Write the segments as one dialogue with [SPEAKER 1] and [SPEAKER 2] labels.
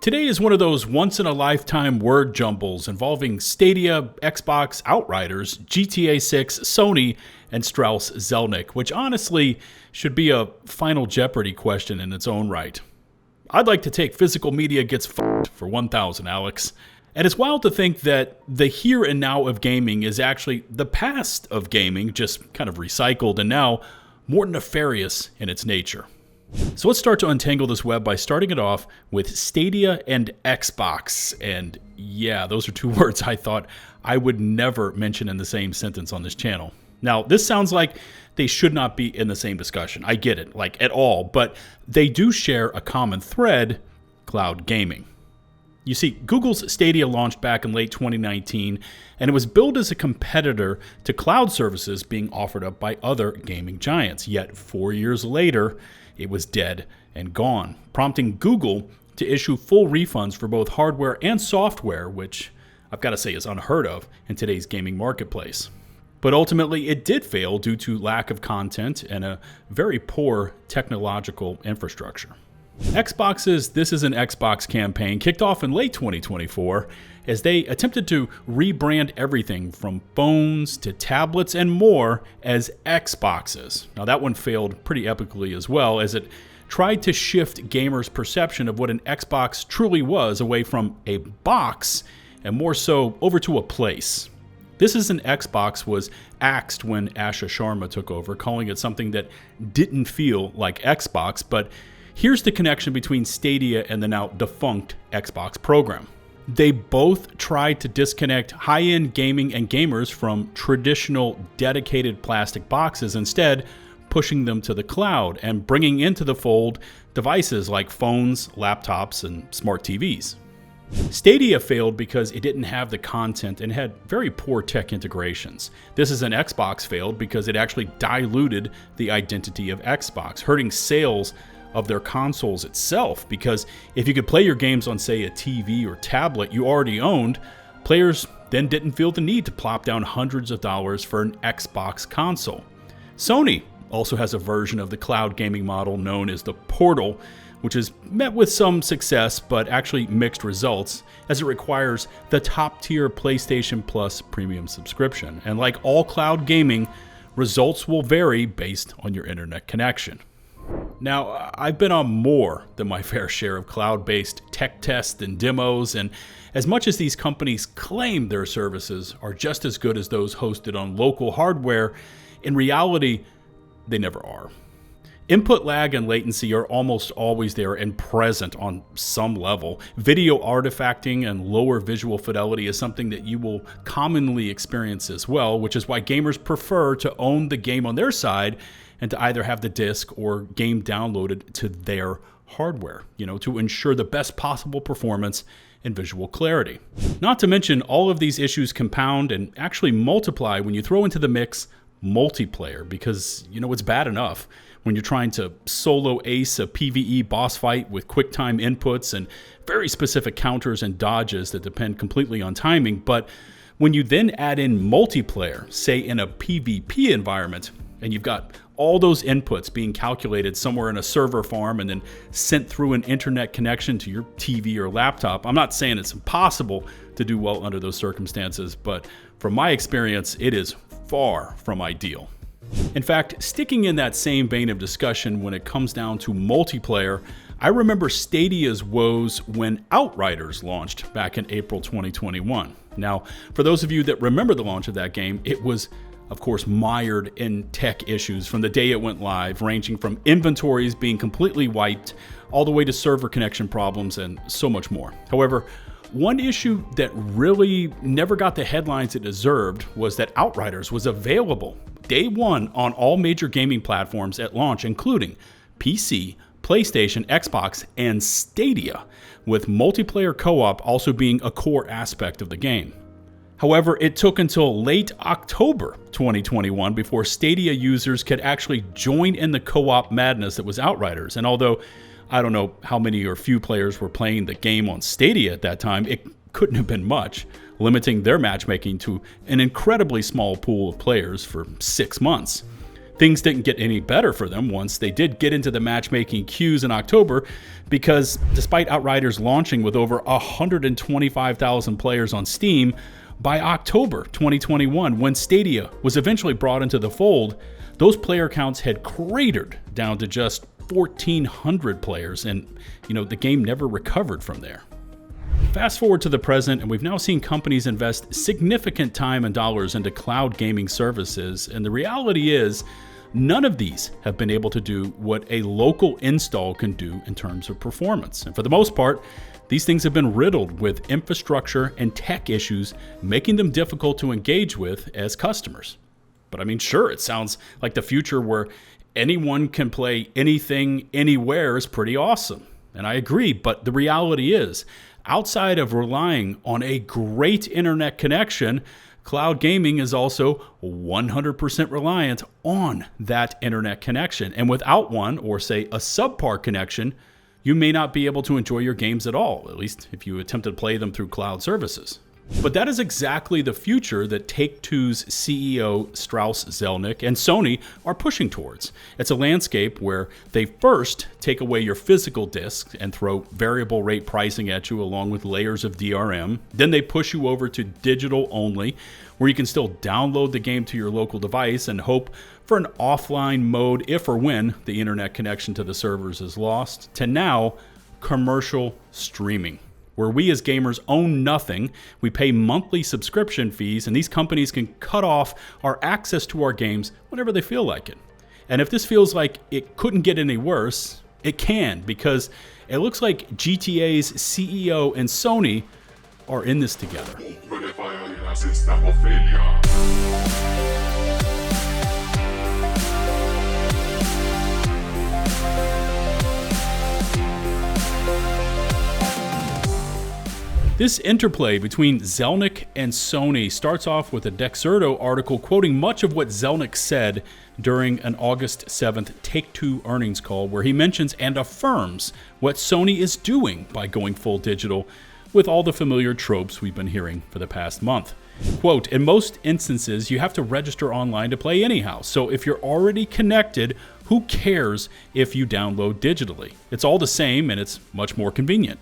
[SPEAKER 1] Today is one of those once-in-a-lifetime word jumbles involving Stadia, Xbox, Outriders, GTA 6, Sony, and Strauss Zelnick, which honestly should be a Final Jeopardy question in its own right. I'd like to take physical media gets f***ed for 1,000, Alex. And it's wild to think that the here and now of gaming is actually the past of gaming, just kind of recycled and now more nefarious in its nature. So let's start to untangle this web by starting it off with Stadia and Xbox. And yeah, those are two words I thought I would never mention in the same sentence on this channel. Now, this sounds like they should not be in the same discussion. I get it, like at all, but they do share a common thread: cloud gaming. You see, Google's Stadia launched back in late 2019, and it was billed as a competitor to cloud services being offered up by other gaming giants. Yet 4 years later, it was dead and gone, prompting Google to issue full refunds for both hardware and software, which I've got to say is unheard of in today's gaming marketplace. But ultimately, it did fail due to lack of content and a very poor technological infrastructure. Xbox's This Is an Xbox campaign kicked off in late 2024 as they attempted to rebrand everything from phones to tablets and more as Xboxes. Now that one failed pretty epically as well, as it tried to shift gamers' perception of what an Xbox truly was away from a box and more so over to a place. This Is an Xbox was axed when Asha Sharma took over, calling it something that didn't feel like Xbox, but here's the connection between Stadia and the now defunct Xbox program. They both tried to disconnect high-end gaming and gamers from traditional dedicated plastic boxes, instead pushing them to the cloud and bringing into the fold devices like phones, laptops, and smart TVs. Stadia failed because it didn't have the content and had very poor tech integrations. This Is an Xbox failed because it actually diluted the identity of Xbox, hurting sales of their consoles itself, because if you could play your games on, say, a TV or tablet you already owned, players then didn't feel the need to plop down hundreds of dollars for an Xbox console. Sony also has a version of the cloud gaming model known as the Portal, which has met with some success but actually mixed results, as it requires the top-tier PlayStation Plus premium subscription. And like all cloud gaming, results will vary based on your internet connection. Now, I've been on more than my fair share of cloud-based tech tests and demos, and as much as these companies claim their services are just as good as those hosted on local hardware, in reality, they never are. Input lag and latency are almost always there and present on some level. Video artifacting and lower visual fidelity is something that you will commonly experience as well, which is why gamers prefer to own the game on their side and to either have the disc or game downloaded to their hardware, to ensure the best possible performance and visual clarity. Not to mention, all of these issues compound and actually multiply when you throw into the mix multiplayer, because it's bad enough when you're trying to solo ace a PvE boss fight with quick time inputs and very specific counters and dodges that depend completely on timing, but when you then add in multiplayer, say in a PvP environment, and you've got all those inputs being calculated somewhere in a server farm and then sent through an internet connection to your TV or laptop. I'm not saying it's impossible to do well under those circumstances, but from my experience, it is far from ideal. In fact, sticking in that same vein of discussion when it comes down to multiplayer, I remember Stadia's woes when Outriders launched back in April 2021. Now, for those of you that remember the launch of that game, it was of course mired in tech issues from the day it went live, ranging from inventories being completely wiped all the way to server connection problems and so much more. However, one issue that really never got the headlines it deserved was that Outriders was available day one on all major gaming platforms at launch, including PC, PlayStation, Xbox, and Stadia, with multiplayer co-op also being a core aspect of the game. However, it took until late October 2021 before Stadia users could actually join in the co-op madness that was Outriders. And although I don't know how many or few players were playing the game on Stadia at that time, it couldn't have been much, limiting their matchmaking to an incredibly small pool of players for 6 months. Things didn't get any better for them once they did get into the matchmaking queues in October, because despite Outriders launching with over 125,000 players on Steam, by October 2021, when Stadia was eventually brought into the fold, those player counts had cratered down to just 1,400 players, and the game never recovered from there. Fast forward to the present, and we've now seen companies invest significant time and dollars into cloud gaming services, and the reality is none of these have been able to do what a local install can do in terms of performance. And for the most part, these things have been riddled with infrastructure and tech issues, making them difficult to engage with as customers. But sure, it sounds like the future where anyone can play anything, anywhere is pretty awesome. And I agree, but the reality is, outside of relying on a great internet connection, cloud gaming is also 100% reliant on that internet connection. And without one, or say a subpar connection, you may not be able to enjoy your games at all, at least if you attempt to play them through cloud services. But that is exactly the future that Take-Two's CEO Strauss Zelnick and Sony are pushing towards. It's a landscape where they first take away your physical discs and throw variable rate pricing at you along with layers of DRM. Then they push you over to digital only, where you can still download the game to your local device and hope for an offline mode if or when the internet connection to the servers is lost, to now commercial streaming, where we as gamers own nothing. We pay monthly subscription fees, and these companies can cut off our access to our games whenever they feel like it. And if this feels like it couldn't get any worse, it can, because it looks like GTA's CEO and Sony are in this together. This interplay between Zelnick and Sony starts off with a Dexerto article quoting much of what Zelnick said during an August 7th Take-Two earnings call, where he mentions and affirms what Sony is doing by going full digital with all the familiar tropes we've been hearing for the past month. Quote, in most instances, you have to register online to play anyhow, so if you're already connected, who cares if you download digitally? It's all the same and it's much more convenient.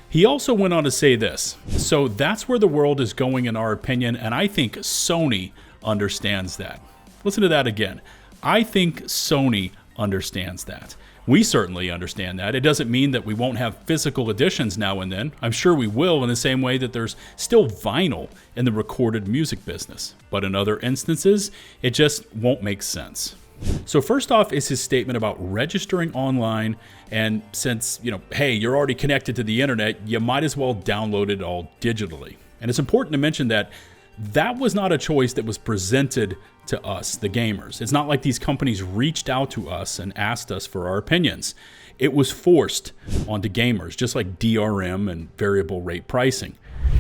[SPEAKER 1] He also went on to say this, so that's where the world is going in our opinion, and I think Sony understands that. Listen to that again. I think Sony understands that. We certainly understand that. It doesn't mean that we won't have physical editions now and then. I'm sure we will, in the same way that there's still vinyl in the recorded music business. But in other instances, it just won't make sense. So first off is his statement about registering online, and since, hey, you're already connected to the internet, you might as well download it all digitally. And it's important to mention that that was not a choice that was presented to us, the gamers. It's not like these companies reached out to us and asked us for our opinions. It was forced onto gamers, just like DRM and variable rate pricing.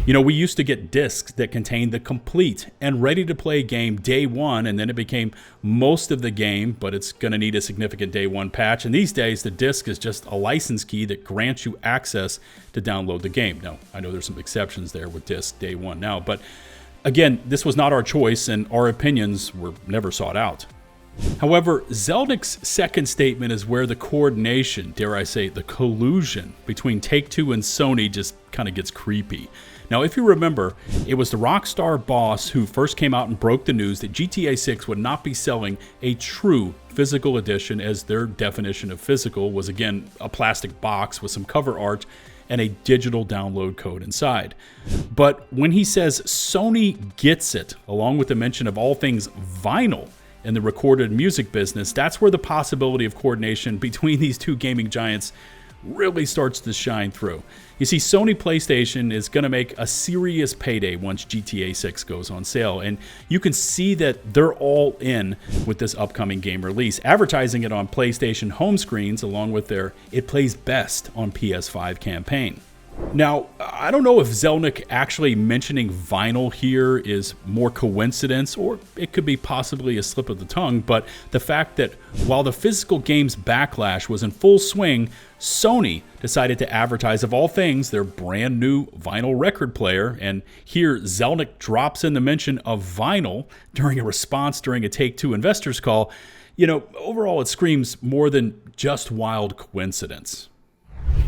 [SPEAKER 1] We used to get discs that contained the complete and ready-to-play game day one, and then it became most of the game, but it's going to need a significant day one patch. And these days, the disc is just a license key that grants you access to download the game. Now, I know there's some exceptions there with disc day one now, but again, this was not our choice, and our opinions were never sought out. However, Zelnick's second statement is where the coordination, dare I say, the collusion between Take-Two and Sony just kind of gets creepy. Now, if you remember, it was the Rockstar boss who first came out and broke the news that GTA 6 would not be selling a true physical edition, as their definition of physical was, again, a plastic box with some cover art and a digital download code inside. But when he says Sony gets it, along with the mention of all things vinyl in the recorded music business, that's where the possibility of coordination between these two gaming giants really starts to shine through. You see, Sony PlayStation is going to make a serious payday once GTA 6 goes on sale, and you can see that they're all in with this upcoming game release, advertising it on PlayStation home screens along with their It Plays Best on PS5 campaign. Now, I don't know if Zelnick actually mentioning vinyl here is more coincidence, or it could be possibly a slip of the tongue, but the fact that while the physical games backlash was in full swing, Sony decided to advertise, of all things, their brand new vinyl record player, and here Zelnick drops in the mention of vinyl during a response during a Take-Two investors call. Overall it screams more than just wild coincidence.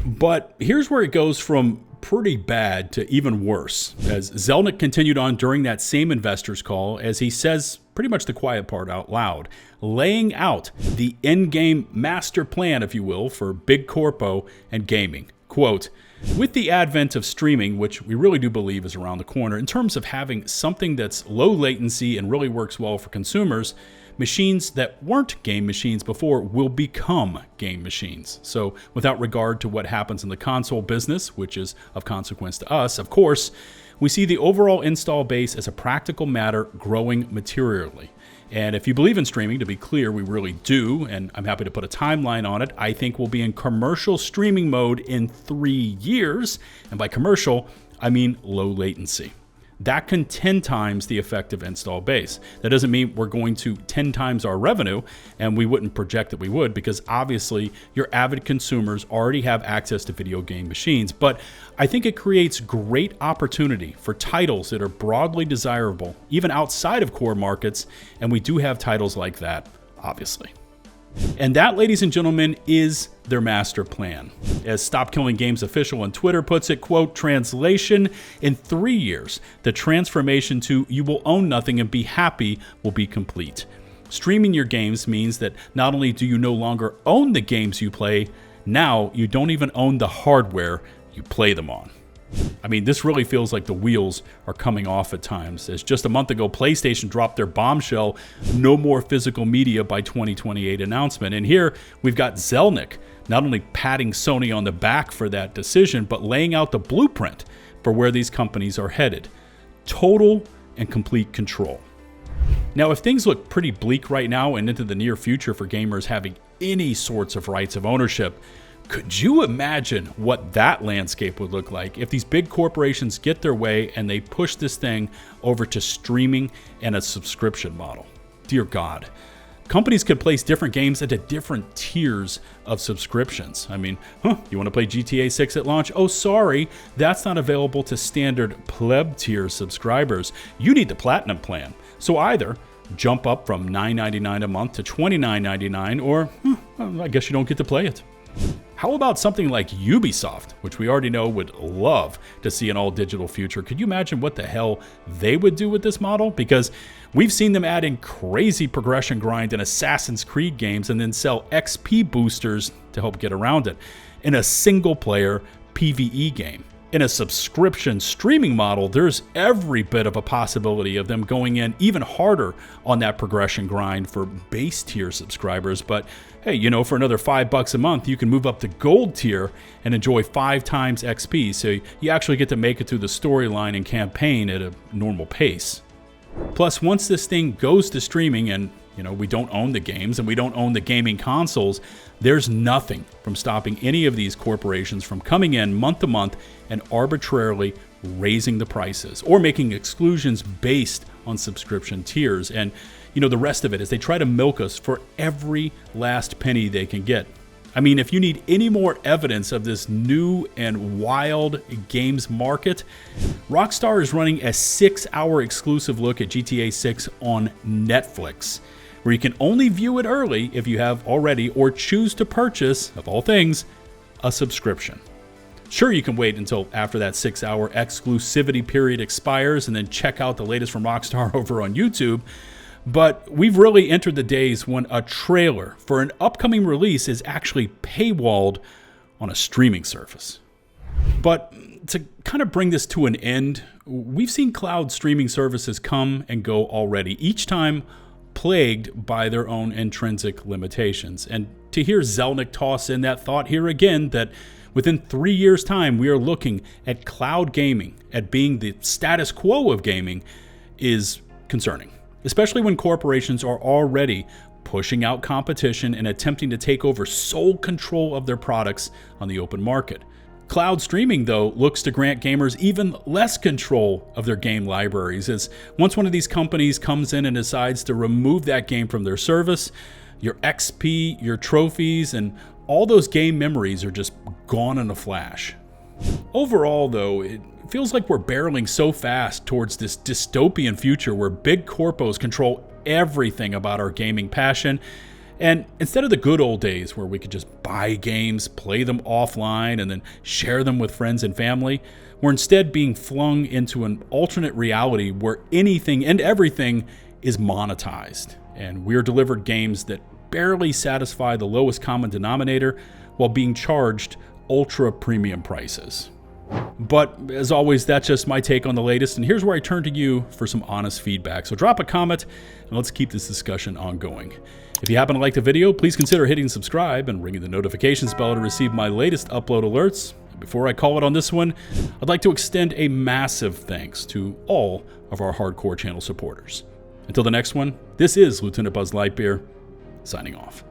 [SPEAKER 1] But here's where it goes from pretty bad to even worse, as Zelnick continued on during that same investors call, as he says pretty much the quiet part out loud, laying out the in-game master plan, if you will, for big corpo and gaming. Quote, with the advent of streaming, which we really do believe is around the corner, in terms of having something that's low latency and really works well for consumers, machines that weren't game machines before will become game machines. So without regard to what happens in the console business, which is of consequence to us, of course, we see the overall install base as a practical matter growing materially. And if you believe in streaming, to be clear, we really do, and I'm happy to put a timeline on it. I think we'll be in commercial streaming mode in 3 years. And by commercial, I mean low latency. That can 10 times the effective install base. That doesn't mean we're going to 10 times our revenue, and we wouldn't project that we would, because obviously your avid consumers already have access to video game machines. But I think it creates great opportunity for titles that are broadly desirable, even outside of core markets, and we do have titles like that, obviously. And that, ladies and gentlemen, is their master plan. As Stop Killing Games official on Twitter puts it, quote, translation, in 3 years, the transformation to you will own nothing and be happy will be complete. Streaming your games means that not only do you no longer own the games you play, now you don't even own the hardware you play them on. I mean, this really feels like the wheels are coming off at times. As just a month ago, PlayStation dropped their bombshell, no more physical media by 2028 announcement. And here we've got Zelnick not only patting Sony on the back for that decision, but laying out the blueprint for where these companies are headed. Total and complete control. Now, if things look pretty bleak right now and into the near future for gamers having any sorts of rights of ownership, could you imagine what that landscape would look like if these big corporations get their way and they push this thing over to streaming and a subscription model? Dear God. Companies could place different games into different tiers of subscriptions. I mean, you want to play GTA 6 at launch? Oh, sorry, that's not available to standard pleb tier subscribers. You need the platinum plan. So either jump up from $9.99 a month to $29.99, or I guess you don't get to play it. How about something like Ubisoft, which we already know would love to see an all-digital future? Could you imagine what the hell they would do with this model? Because we've seen them add in crazy progression grind in Assassin's Creed games and then sell XP boosters to help get around it in a single-player PvE game. In a subscription streaming model, there's every bit of a possibility of them going in even harder on that progression grind for base tier subscribers. But hey, for another $5 a month, you can move up to gold tier and enjoy 5 times XP. So you actually get to make it through the storyline and campaign at a normal pace. Plus, once this thing goes to streaming and we don't own the games and we don't own the gaming consoles, there's nothing from stopping any of these corporations from coming in month to month and arbitrarily raising the prices or making exclusions based on subscription tiers. And the rest of it is they try to milk us for every last penny they can get. I mean, if you need any more evidence of this new and wild games market, Rockstar is running a 6-hour exclusive look at GTA 6 on Netflix, where you can only view it early if you have already or choose to purchase, of all things, a subscription. Sure, you can wait until after that 6-hour exclusivity period expires and then check out the latest from Rockstar over on YouTube, but we've really entered the days when a trailer for an upcoming release is actually paywalled on a streaming service. But to kind of bring this to an end, we've seen cloud streaming services come and go already, each time plagued by their own intrinsic limitations. And to hear Zelnick toss in that thought here again, that within 3 years' time we are looking at cloud gaming, at being the status quo of gaming, is concerning. Especially when corporations are already pushing out competition and attempting to take over sole control of their products on the open market. Cloud streaming, though, looks to grant gamers even less control of their game libraries, as once one of these companies comes in and decides to remove that game from their service, your XP, your trophies, and all those game memories are just gone in a flash. Overall, though, it feels like we're barreling so fast towards this dystopian future where big corpos control everything about our gaming passion And instead of the good old days where we could just buy games, play them offline, and then share them with friends and family, we're instead being flung into an alternate reality where anything and everything is monetized. And we're delivered games that barely satisfy the lowest common denominator while being charged ultra premium prices. But as always, that's just my take on the latest, and here's where I turn to you for some honest feedback. So drop a comment and let's keep this discussion ongoing. If you happen to like the video, please consider hitting subscribe and ringing the notifications bell to receive my latest upload alerts. And before I call it on this one, I'd like to extend a massive thanks to all of our hardcore channel supporters. Until the next one, this is Lieutenant Buzz Lightyear, signing off.